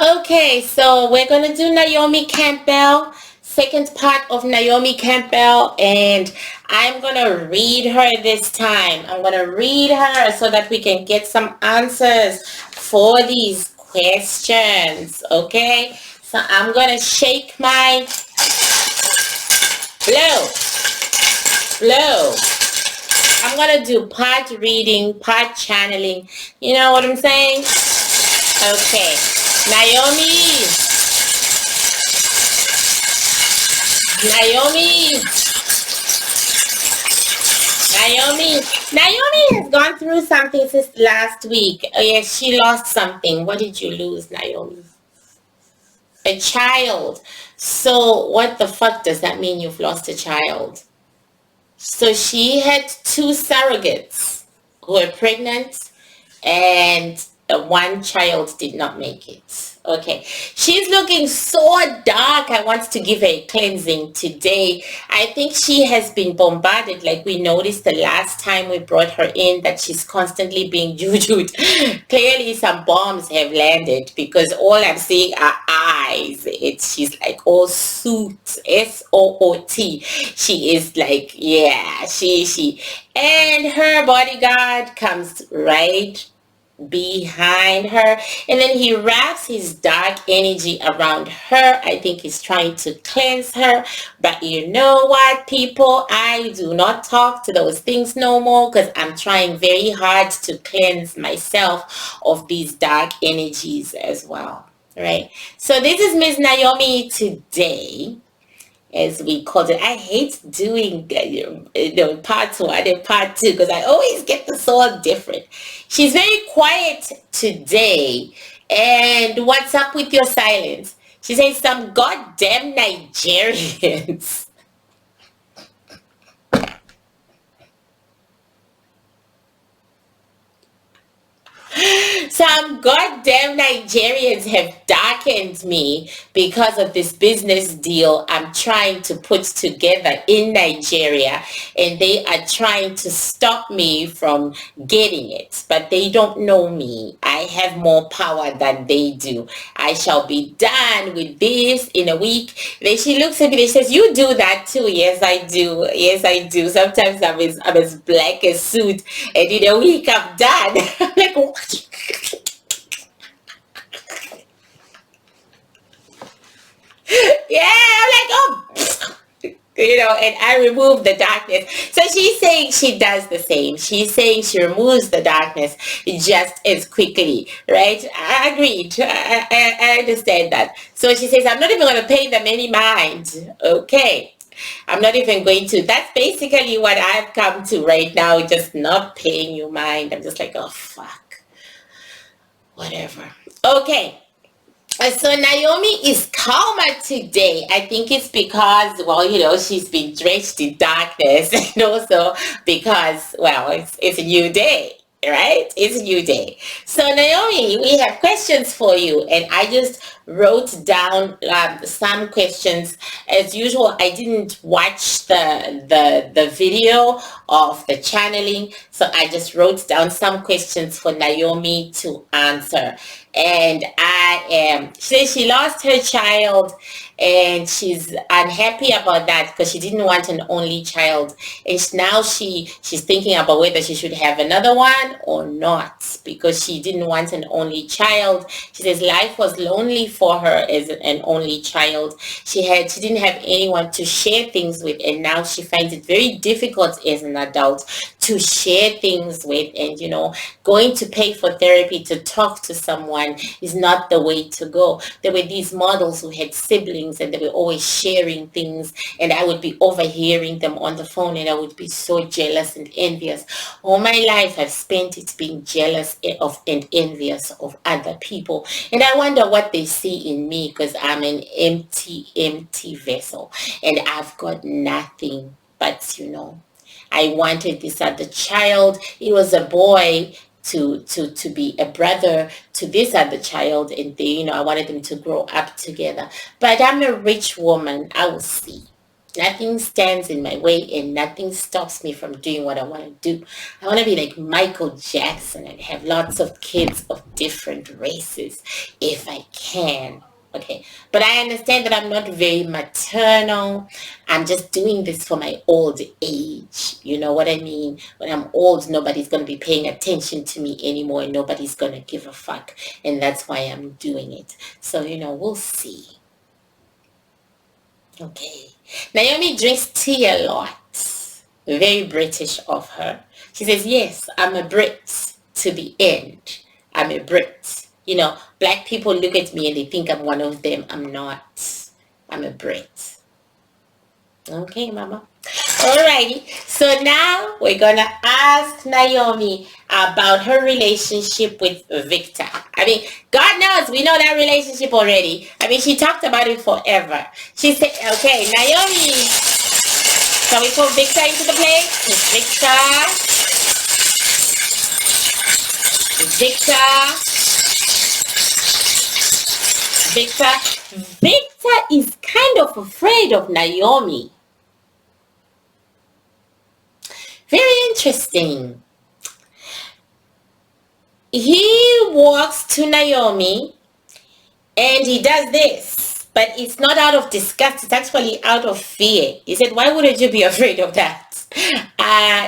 Okay, so we're gonna do Naomi Campbell, second part of Naomi Campbell, and I'm gonna read her this time. I'm gonna read her so that we can get some answers for these questions. Okay, so I'm gonna shake my blow, blow. I'm gonna do part reading, part channeling. You know what I'm saying? Okay, Naomi. Naomi, Naomi has gone through something since last week. Oh yes, she lost something. What did you lose, Naomi? A child. So what the fuck does that mean you've lost a child? So she had two surrogates who were pregnant and one child did not make it. Okay, she's looking so dark. I want to give her a cleansing today. I think she has been bombarded, like we noticed the last time we brought her in, that she's constantly being jujued. Clearly some bombs have landed because all I'm seeing are eyes. She's like all suit, SOOT. She is like, yeah, she and her bodyguard comes right behind her, and then he wraps his dark energy around her. I think he's trying to cleanse her, but you know what, people, I do not talk to those things no more because I'm trying very hard to cleanse myself of these dark energies as well. Right, so this is Miss Naomi today, as we called it. I hate doing part one and part two because I always get the soul different. She's very quiet today. And what's up with your silence? She says some goddamn Nigerians. Some goddamn Nigerians have darkened me because of this business deal I'm trying to put together in Nigeria, and they are trying to stop me from getting it. But they don't know me. I have more power than they do. I shall be done with this in a week. Then she looks at me and says, "You do that too?" Yes, I do. Yes, I do. Sometimes I'm as black as soot, and in a week I'm done. I'm like, what? Yeah, I'm like, oh, and I remove the darkness. So she's saying she does the same. She's saying she removes the darkness just as quickly, right? I agreed. I understand that. So she says, I'm not even going to pay them any mind. Okay. I'm not even going to. That's basically what I've come to right now, just not paying you mind. I'm just like, oh, fuck. Whatever. Okay. So Naomi is calmer today. I think it's because, well, she's been drenched in darkness, and also because, well, it's a new day, right? It's a new day. So Naomi, we have questions for you, and I just wrote down some questions. As usual, I didn't watch the video of the channeling, so I just wrote down some questions for Naomi to answer. And I am, she lost her child, and she's unhappy about that because she didn't want an only child, and now she's thinking about whether she should have another one or not, because she didn't want an only child. She says life was lonely for her as an only child. She didn't have anyone to share things with, and now she finds it very difficult as an adult to share things with. And going to pay for therapy to talk to someone is not the way to go. There were these models who had siblings, and they were always sharing things, and I would be overhearing them on the phone, and I would be so jealous and envious. All my life I've spent it being jealous of and envious of other people, and I wonder what they see in me, because I'm an empty vessel, and I've got nothing. But I wanted this other child. It was a boy, to be a brother to this other child, and I wanted them to grow up together. But I'm a rich woman. I will see. Nothing stands in my way and nothing stops me from doing what I want to do. I want to be like Michael Jackson and have lots of kids of different races if I can. Okay. But I understand that I'm not very maternal. I'm just doing this for my old age. You know what I mean? When I'm old, nobody's going to be paying attention to me anymore and nobody's going to give a fuck. And that's why I'm doing it. So, we'll see. Okay. Naomi drinks tea a lot. Very British of her. She says, yes, I'm a Brit to the end. I'm a Brit. Black people look at me and they think I'm one of them. I'm not. I'm a Brit. Okay, mama. Alrighty. So now we're going to ask Naomi about her relationship with Victor. I mean, God knows we know that relationship already. I mean, she talked about it forever. She said, okay, Naomi, shall we put Victor into the play? Victor is kind of afraid of Naomi. Very interesting. He walks to Naomi and he does this, but it's not out of disgust. It's actually out of fear. He said, why wouldn't you be afraid of that?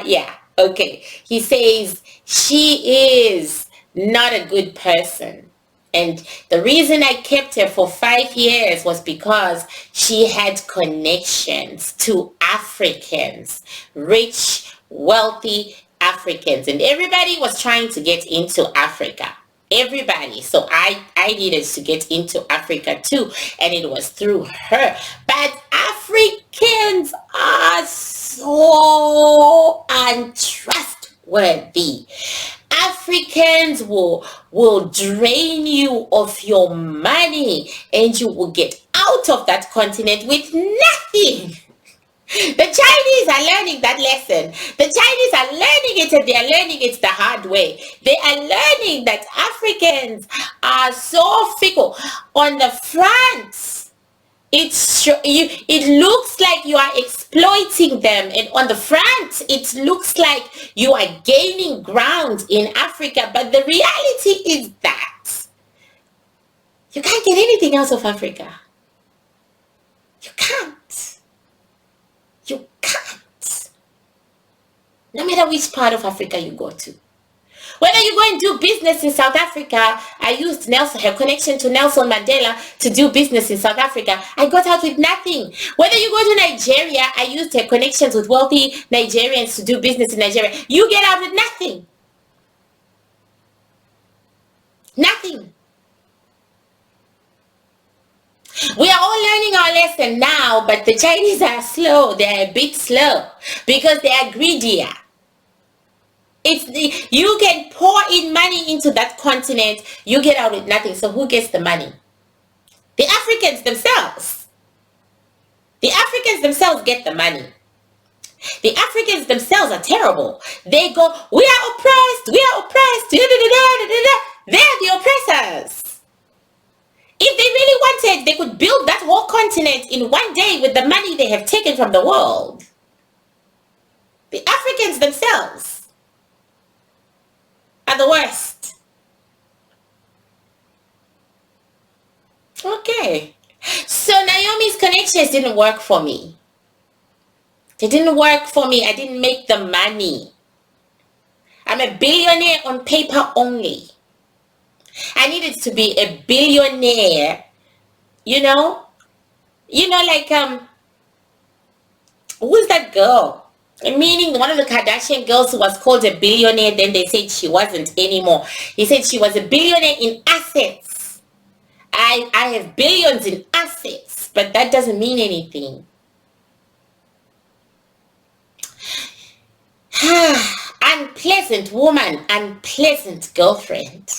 Yeah, okay. He says, she is not a good person. And the reason I kept her for 5 years was because she had connections to Africans, rich, wealthy Africans. And everybody was trying to get into Africa. Everybody. So I needed to get into Africa too. And it was through her. But Africans are so untrustworthy. Africans will drain you of your money and you will get out of that continent with nothing. The Chinese are learning that lesson. The Chinese are learning it and they are learning it the hard way. They are learning that Africans are so fickle. On the front, it looks like you are exploiting them, and on the front it looks like you are gaining ground in Africa, but the reality is that you can't get anything out of Africa. You can't. No matter which part of Africa you go to. Whether you go and do business in South Africa, I used her connection to Nelson Mandela to do business in South Africa. I got out with nothing. Whether you go to Nigeria, I used her connections with wealthy Nigerians to do business in Nigeria. You get out with nothing. Nothing. We are all learning our lesson now, but the Chinese are slow. They are a bit slow because they are greedier. You can pour in money into that continent, you get out with nothing. So who gets the money? The Africans themselves. The Africans themselves get the money. The Africans themselves are terrible. They go, we are oppressed. They're the oppressors. If they really wanted, they could build that whole continent in one day with the money they have taken from the world. The Africans themselves are the worst. Okay. So Naomi's connections didn't work for me. They didn't work for me. I didn't make the money. I'm a billionaire on paper only. I needed to be a billionaire, like, who's that girl? Meaning one of the Kardashian girls who was called a billionaire, then they said she wasn't anymore. He said she was a billionaire in assets. I have billions in assets, but that doesn't mean anything. Unpleasant woman, unpleasant girlfriend.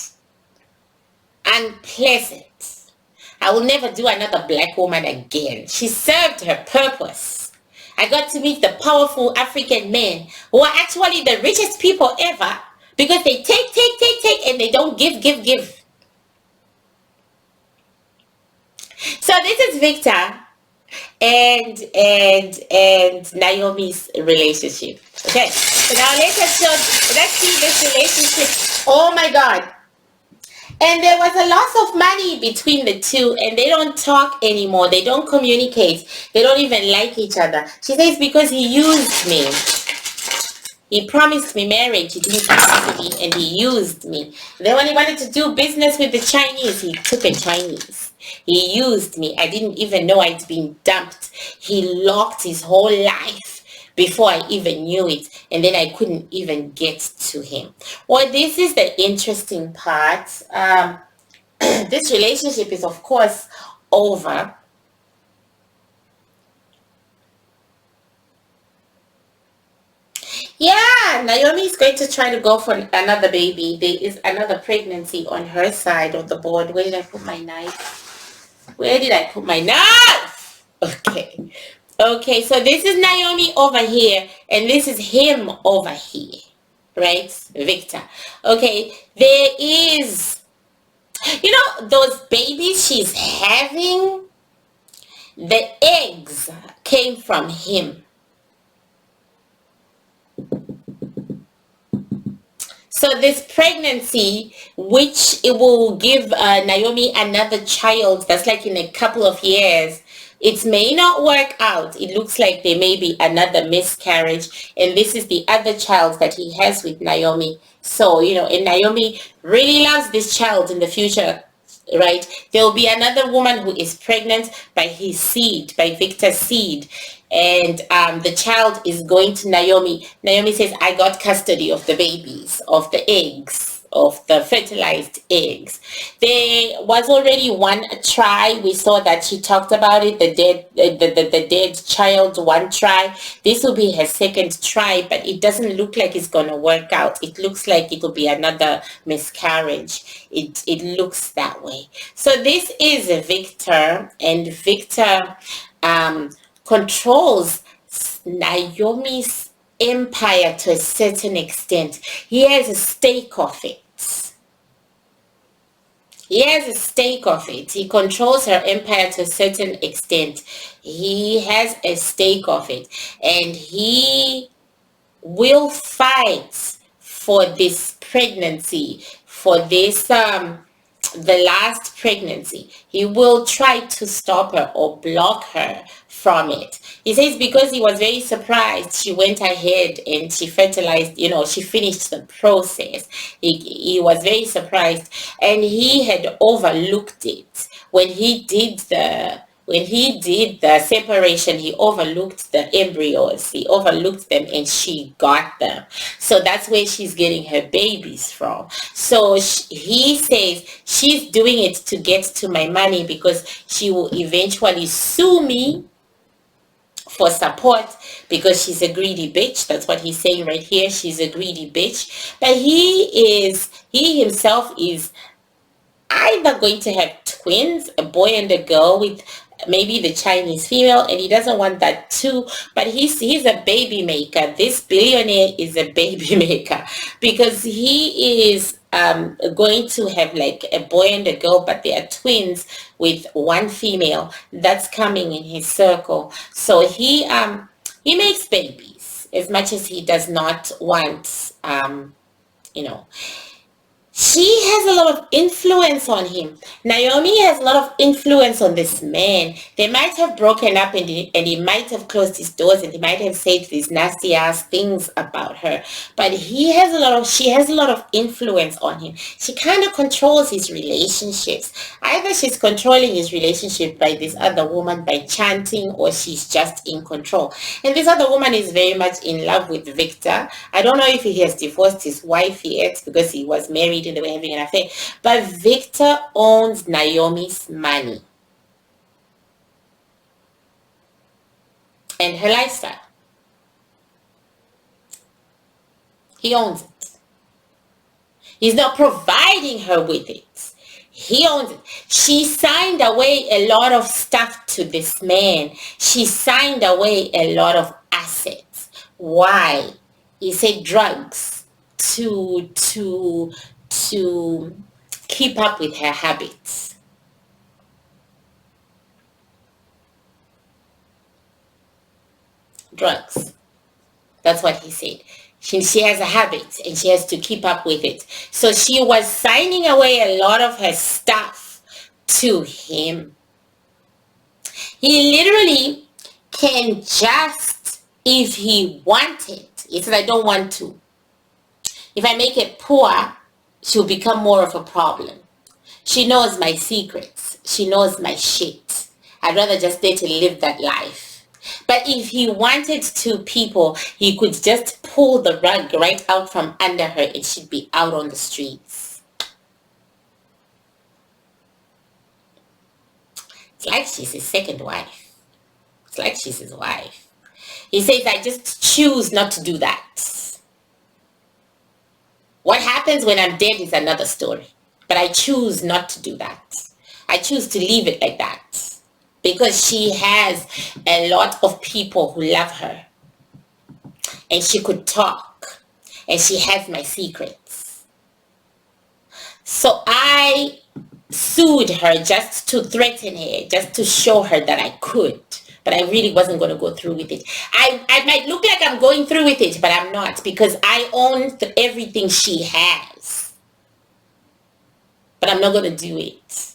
Unpleasant. I will never do another black woman again. She served her purpose. I got to meet the powerful African men who are actually the richest people ever because they take, and they don't give. So this is Victor. and Naomi's relationship. Okay, so now let's see this relationship. Oh my God. And there was a loss of money between the two, and they don't talk anymore. They don't communicate. They don't even like each other. She says because he used me. He promised me marriage. He didn't give it to me, and he used me. Then when he wanted to do business with the Chinese, he took a Chinese. He used me. I didn't even know I'd been dumped. He locked his whole life before I even knew it, and then I couldn't even get to him. Well, this is the interesting part. This relationship is, of course, over. Yeah, Naomi is going to try to go for another baby. There is another pregnancy on her side of the board. Where did I put my knife? Where did I put my knife? Okay. Okay, so this is Naomi over here, and this is him over here. Right? Victor. Okay, there is, those babies she's having, the eggs came from him. So this pregnancy, which it will give Naomi another child, that's like in a couple of years, it may not work out. It looks like there may be another miscarriage, and this is the other child that he has with Naomi. So, and Naomi really loves this child in the future, right? There will be another woman who is pregnant by his seed, by Victor's seed, and the child is going to Naomi. Naomi says, I got custody of the babies, of the eggs, of the fertilized eggs. There was already one try. We saw that she talked about it, the dead child, one try. This will be her second try, but it doesn't look like it's going to work out. It looks like it will be another miscarriage. It looks that way. So this is Victor, and Victor controls Naomi's empire to a certain extent. He has a stake of it. He has a stake of it. He controls her empire to a certain extent. He has a stake of it. And he will fight for this pregnancy, for this the last pregnancy. He will try to stop her or block her from it. He says because he was very surprised, she went ahead and she fertilized, she finished the process. He was very surprised, and he had overlooked it when he did the separation. He overlooked the embryos. He overlooked them, and she got them. So that's where she's getting her babies from. So he says she's doing it to get to my money because she will eventually sue me for support because she's a greedy bitch. That's what he's saying right here. She's a greedy bitch. But he himself is either going to have twins, a boy and a girl, with maybe the Chinese female, and he doesn't want that too. But he's a baby maker. This billionaire is a baby maker because he is going to have like a boy and a girl, but they are twins with one female that's coming in his circle. So he makes babies as much as he does not want you know she has a lot of influence on him. Naomi has a lot of influence on this man. They might have broken up, and he might have closed his doors, and he might have said these nasty ass things about her. But she has a lot of influence on him. She kind of controls his relationships. Either she's controlling his relationship by this other woman by chanting, or she's just in control. And this other woman is very much in love with Victor. I don't know if he has divorced his wife yet because he was married and they were having an affair. But Victor owns Naomi's money and her lifestyle. He owns it. He's not providing her with it. He owns it. She signed away a lot of stuff to this man. She signed away a lot of assets. Why? He said drugs to keep up with her habits. drugs. That's what he said. She has a habit and she has to keep up with it. So she was signing away a lot of her stuff to him. He literally can just, if he wanted, he said, I don't want to. If I make it poor, she'll become more of a problem. She knows my secrets. She knows my shit. I'd rather just date and live that life. But if he wanted to, people, he could just pull the rug right out from under her and she'd be out on the streets. It's like she's his second wife. It's like she's his wife. He says, I just choose not to do that. What happens when I'm dead is another story. But I choose not to do that. I choose to leave it like that. Because she has a lot of people who love her. And she could talk. And she has my secrets. So I sued her just to threaten her. Just to show her that I could. But I really wasn't going to go through with it. I might look like I'm going through with it. But I'm not. Because I own everything she has. But I'm not going to do it.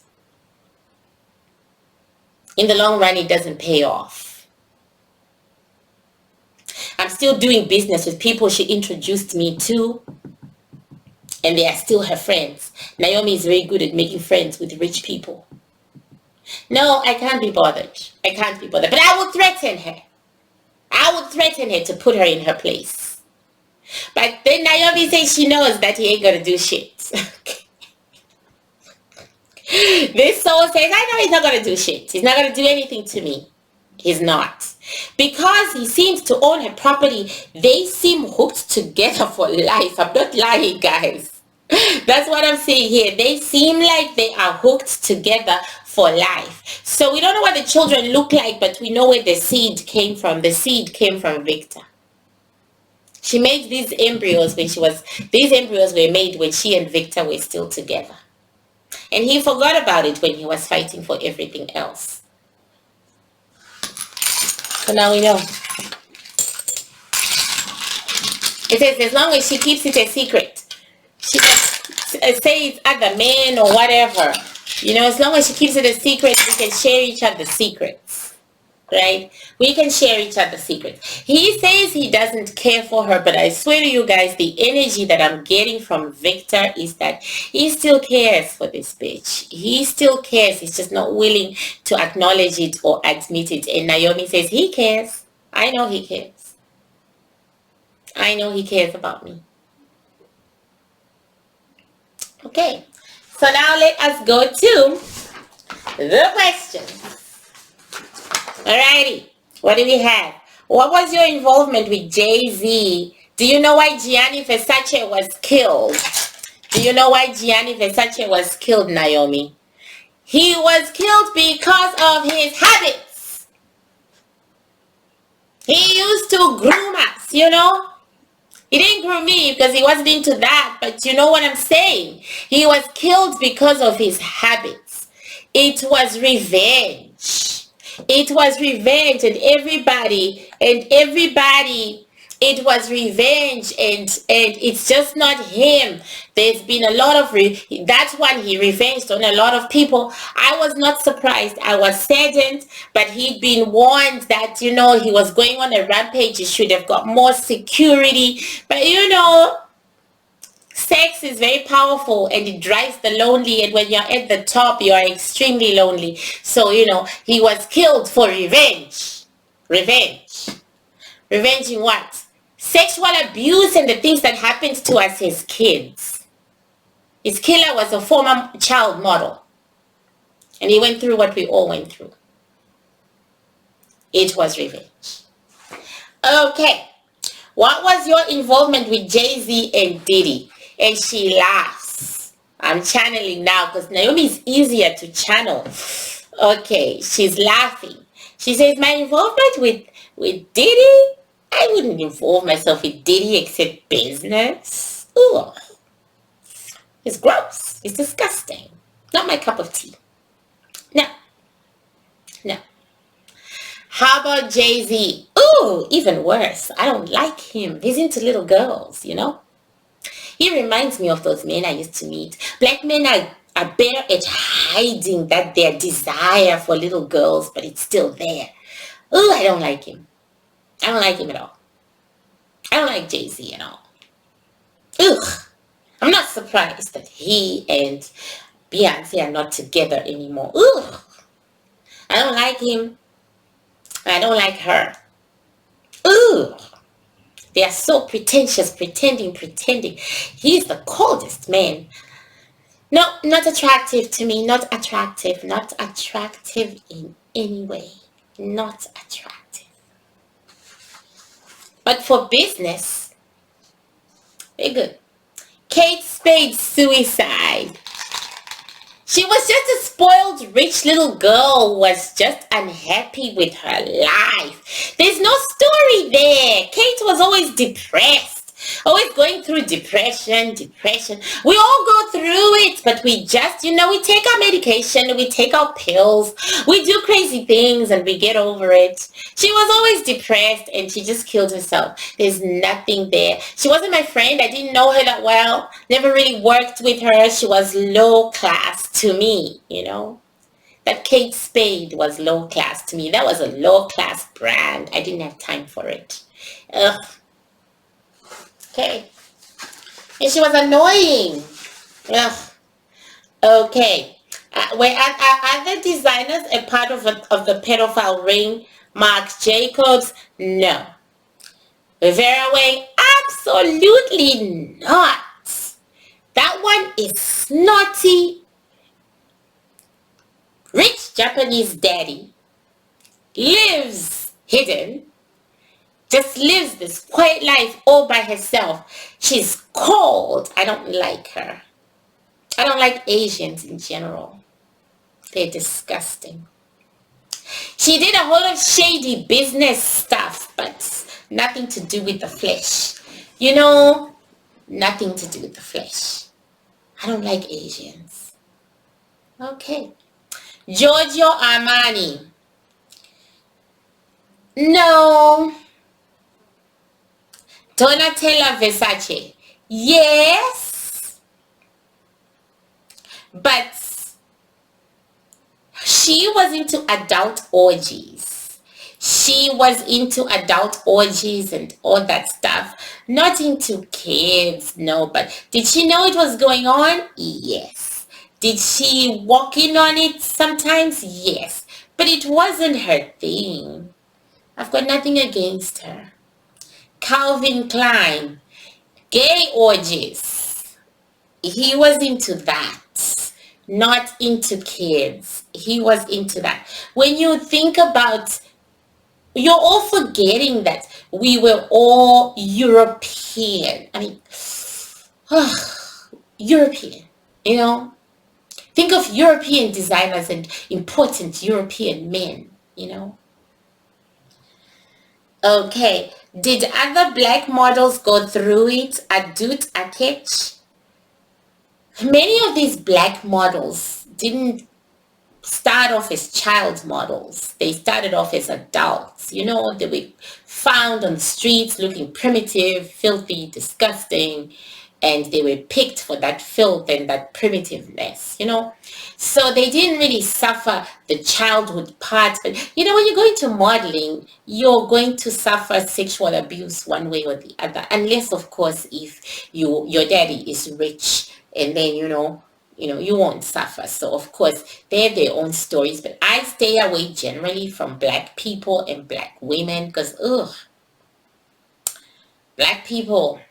In the long run, it doesn't pay off. I'm still doing business with people she introduced me to. And they are still her friends. Naomi is very good at making friends with rich people. No, I can't be bothered. I can't be bothered. But I would threaten her. I would threaten her to put her in her place. But then Naomi says she knows that he ain't going to do shit. This soul says, I know he's not going to do shit. He's not going to do anything to me. He's not. Because he seems to own her property, they seem hooked together for life. I'm not lying, guys. That's what I'm saying here. They seem like they are hooked together for life. So we don't know what the children look like, but we know where the seed came from. The seed came from Victor. She made these embryos these embryos were made when she and Victor were still together. And he forgot about it when he was fighting for everything else. So now we know. It says as long as she keeps it a secret. She say it's other men or whatever. You know, as long as she keeps it a secret, we can share each other's secrets. Right? We can share each other's secrets. He says he doesn't care for her, but I swear to you guys, the energy that I'm getting from Victor is that he still cares for this bitch. He still cares. He's just not willing to acknowledge it or admit it. And Naomi says he cares. I know he cares. I know he cares about me. Okay. So now let us go to the questions. Alrighty, what do we have? What was your involvement with Jay-Z? Do you know why Gianni Versace was killed? Do you know why Gianni Versace was killed, Naomi? He was killed because of his habits. He used to groom us, you know? He didn't groom me because he wasn't into that, but you know what I'm saying? He was killed because of his habits. It was revenge. It was revenge, and everybody, it was revenge, and it's just not him. There's been a lot of, that's when he revenged on a lot of people. I was not surprised. I was saddened, but he'd been warned that, you know, he was going on a rampage. He should have got more security, but you know, sex is very powerful and it drives the lonely, and when you're at the top, you are extremely lonely. So, you know, he was killed for revenge. Revenge. Revenge in what? Sexual abuse and the things that happened to us as kids. His killer was a former child model. And he went through what we all went through. It was revenge. Okay. What was your involvement with Jay-Z and Diddy? And she laughs. I'm channeling now because Naomi is easier to channel. Okay, she's laughing. She says, my involvement with Diddy? I wouldn't involve myself with Diddy except business. Ugh. It's gross. It's disgusting. Not my cup of tea. No. No. How about Jay-Z? Ooh, Ooh, even worse. I don't like him. He's into little girls, you know? He reminds me of those men I used to meet. Black men are better at hiding that their desire for little girls, but it's still there. Ooh, I don't like him. I don't like him at all. I don't like Jay-Z at all. Ugh. I'm not surprised that he and Beyonce are not together anymore. Ugh. I don't like him. I don't like her. Ugh. They are so pretentious, pretending. He's the coldest man. No, not attractive to me. Not attractive. Not attractive in any way. Not attractive. But for business, they're good. Kate Spade's suicide. She was just a spoiled rich little girl who was just unhappy with her life. There's no story there. Kate was always depressed. Always going through depression. We all go through it, but we just, we take our medication, we take our pills, we do crazy things and we get over it. She was always depressed and she just killed herself. There's nothing there. She wasn't my friend. I didn't know her that well. Never really worked with her. She was low class to me, That Kate Spade was low class to me. That was a low class brand. I didn't have time for it. Ugh. Okay. And she was annoying. Ugh. Okay. Were other designers a part of the pedophile ring? Marc Jacobs? No. Vera Wang? Absolutely not. That one is snotty. Rich Japanese daddy lives hidden. Just lives this quiet life all by herself. She's cold. I don't like her. I don't like Asians in general. They're disgusting. She did a whole lot of shady business stuff, but nothing to do with the flesh. Nothing to do with the flesh. I don't like Asians. Okay. Giorgio Armani. No. Donatella Versace. Yes. But she was into adult orgies. She was into adult orgies and all that stuff. Not into kids, no. But did she know it was going on? Yes. Did she walk in on it sometimes? Yes. But it wasn't her thing. I've got nothing against her. Calvin Klein, gay orgies. He was into that, not into kids. He was into that. When you think about, you're all forgetting that we were all European. I mean, European, Think of European designers and important European men, Okay. Did other black models go through it? Adut Akech? Many of these black models didn't start off as child models. They started off as adults. They were found on the streets looking primitive, filthy, disgusting, and they were picked for that filth and that primitiveness, So they didn't really suffer the childhood part. But, when you go into modeling, you're going to suffer sexual abuse one way or the other. Unless, of course, if your daddy is rich and then, you won't suffer. So, of course, they have their own stories. But I stay away generally from black people and black women because, black people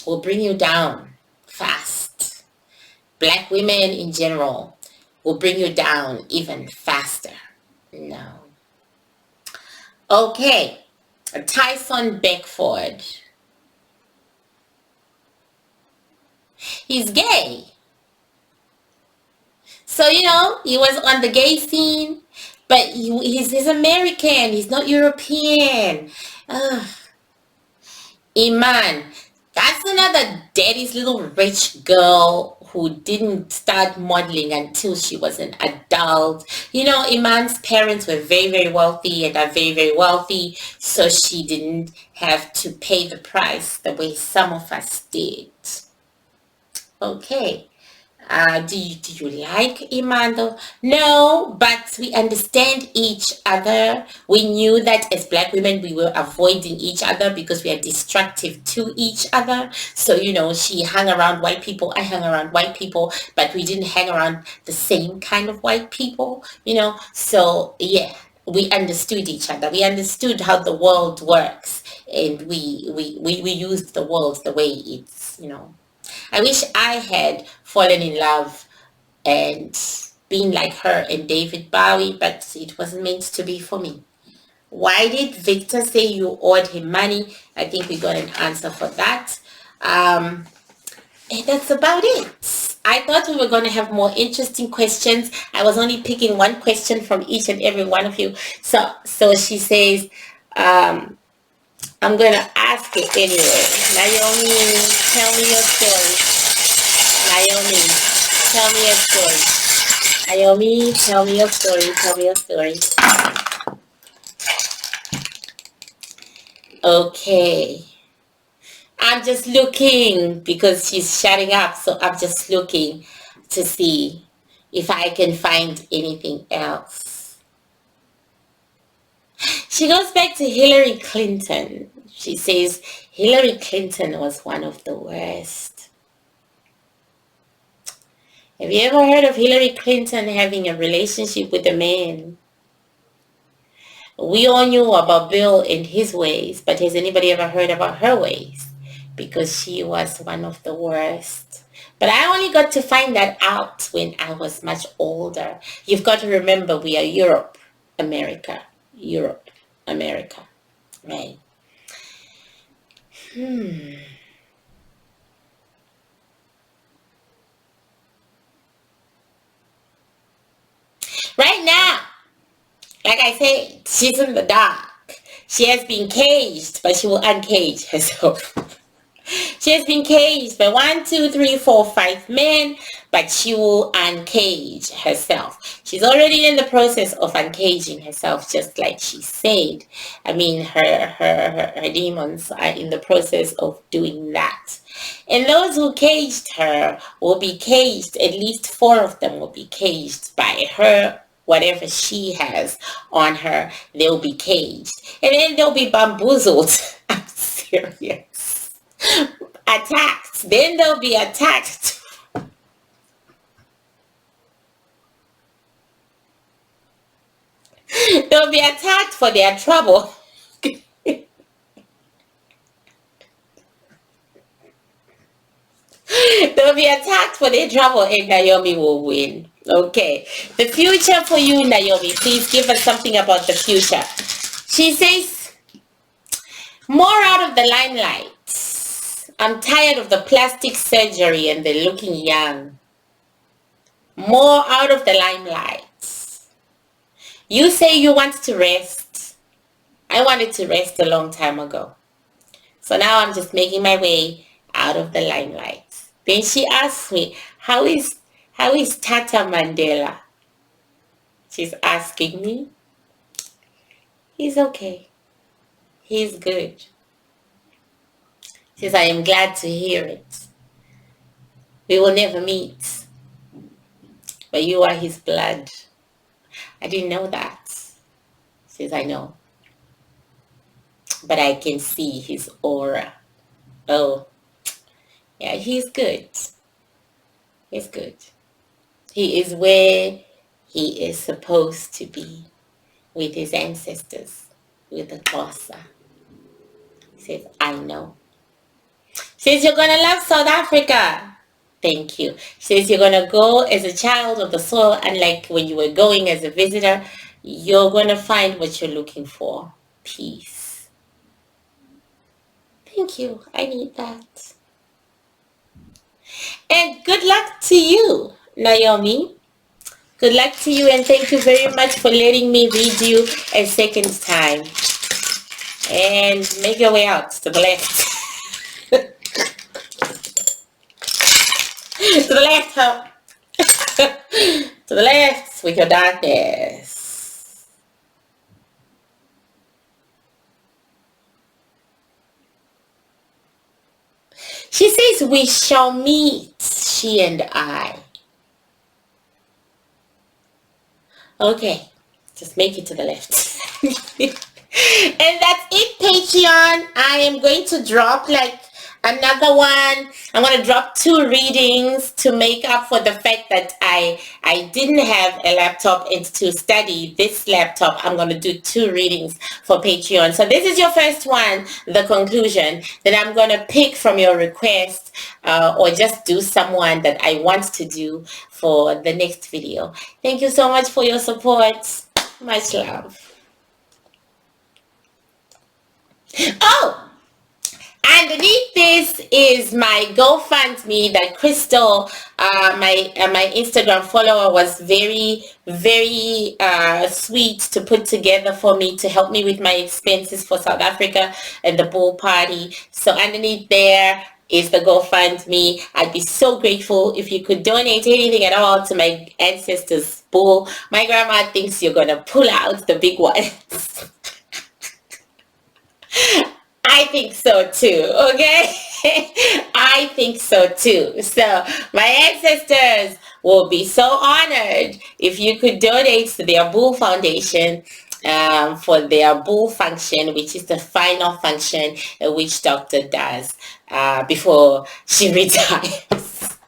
will bring you down fast. Black women in general will bring you down even faster. No. Okay. Tyson Beckford. He's gay. So, he was on the gay scene, but he's American. He's not European. Iman. That's another daddy's little rich girl who didn't start modeling until she was an adult. You know, Iman's parents were very, very wealthy and are very, very wealthy, so she didn't have to pay the price the way some of us did. Okay. Do you like Imando? No, but we understand each other. We knew that as Black women, we were avoiding each other because we are destructive to each other. So, you know, she hung around white people, I hung around white people, but we didn't hang around the same kind of white people, you know. So, yeah, we understood each other. We understood how the world works, and we used the world the way it's, you know. I wish I had fallen in love and been like her and David Bowie, but it wasn't meant to be for me. Why did Victor say you owed him money? I think we got an answer for that. And that's about it. I thought we were going to have more interesting questions. I was only picking one question from each and every one of you. So she says, I'm going to ask it anyway. Naomi, tell me your story. Naomi, tell me your story. Naomi, tell me your story. Tell me your story. Okay. I'm just looking because she's shutting up. So I'm just looking to see if I can find anything else. She goes back to Hillary Clinton. She says Hillary Clinton was one of the worst. Have you ever heard of Hillary Clinton having a relationship with a man? We all knew about Bill and his ways, but has anybody ever heard about her ways? Because she was one of the worst. But I only got to find that out when I was much older. You've got to remember we are Europe, America. Europe, America, right? Right now, like I said, she's in the dark. She has been caged, but she will uncage herself. She has been caged by 1, 2, 3, 4, 5 men, but she will uncage herself. She's already in the process of uncaging herself, just like she said. I mean, her demons are in the process of doing that. And those who caged her will be caged, at least 4 of them will be caged by her. Whatever she has on her, they'll be caged. And then they'll be bamboozled. I'm serious. Attacked. Then they'll be attacked. They'll be attacked for their trouble. They'll be attacked for their trouble, and Naomi will win. Okay. The future for you, Naomi. Please give us something about the future. She says, more out of the limelight. I'm tired of the plastic surgery and the looking young. More out of the limelight. You say you want to rest. I wanted to rest a long time ago. So now I'm just making my way out of the limelight. Then she asked me, how is Tata Mandela? She's asking me. He's okay. He's good. She says, I am glad to hear it. We will never meet. But you are his blood. I didn't know that. She says, I know. But I can see his aura. Oh, yeah, he's good. He's good. He is where he is supposed to be with his ancestors, with the Xhosa. He says, I know. She says, you're going to love South Africa. Thank you. She says, you're going to go as a child of the soil, unlike when you were going as a visitor. You're going to find what you're looking for. Peace. Thank you. I need that. And good luck to you, Naomi. Good luck to you, and thank you very much for letting me read you a second time. And make your way out to the left. To the left, huh? To the left with your darkness. She says, we shall meet, she and I. Okay, just make it to the left. And that's it, Patreon. I am going to drop like another one. I'm going to drop 2 readings to make up for the fact that I didn't have a laptop and to study this laptop. I'm going to do 2 readings for Patreon. So this is your first one, the conclusion. Then I'm going to pick from your request or just do someone that I want to do for the next video. Thank you so much for your support. Much love. Oh, underneath this is my GoFundMe that Crystal, my Instagram follower, was very, very sweet to put together for me to help me with my expenses for South Africa and the bull party. So underneath there is the GoFundMe. I'd be so grateful if you could donate anything at all to my ancestors' bull. My grandma thinks you're gonna pull out the big ones. I think so too, okay? I think so too. So my ancestors will be so honored if you could donate to their Bull Foundation for their Bull function, which is the final function a witch doctor does before she retires.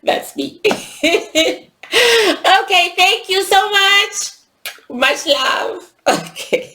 That's me. Okay, thank you so much. Much love. Okay.